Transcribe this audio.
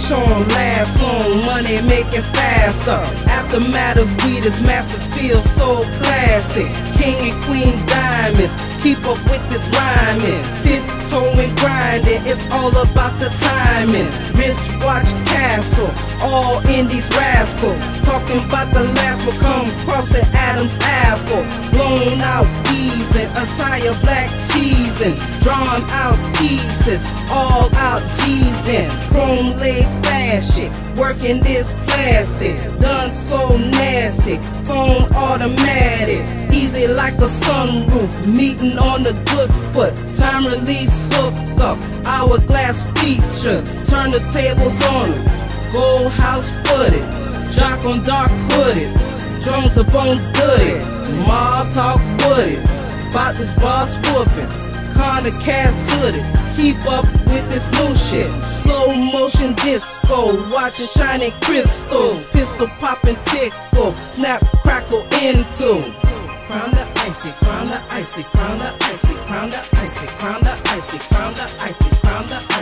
Sean last long, money making faster. Aftermath of weed is master feel so classic. King and queen diamonds, keep up with this rhyming. Tiptoeing, grinding, it's all about the timing. Wristwatch castle, all in these rascals. Talking about the last will come crossing Adam's apple. Blown out easing, entire black cheesing. Drawn out pieces, all out G's in. Chrome leg fashion, working this plastic. Done so nasty, phone automatic. Easy like a sunroof, meeting on the good foot. Time release hooked up, hourglass features. Turn the tables on them, gold house footed. Jock on dark hooded, Jones the bones gooded. Mob talk wooded, bout this boss whooping. Kinda cast sooted, keep up with this new shit. Slow motion disco, watching shining crystals. Pistol popping tickle, snap crackle into. Crown the icy, crown the icy, crown the icy, crown the icy, crown the icy, crown the icy, crown the icy.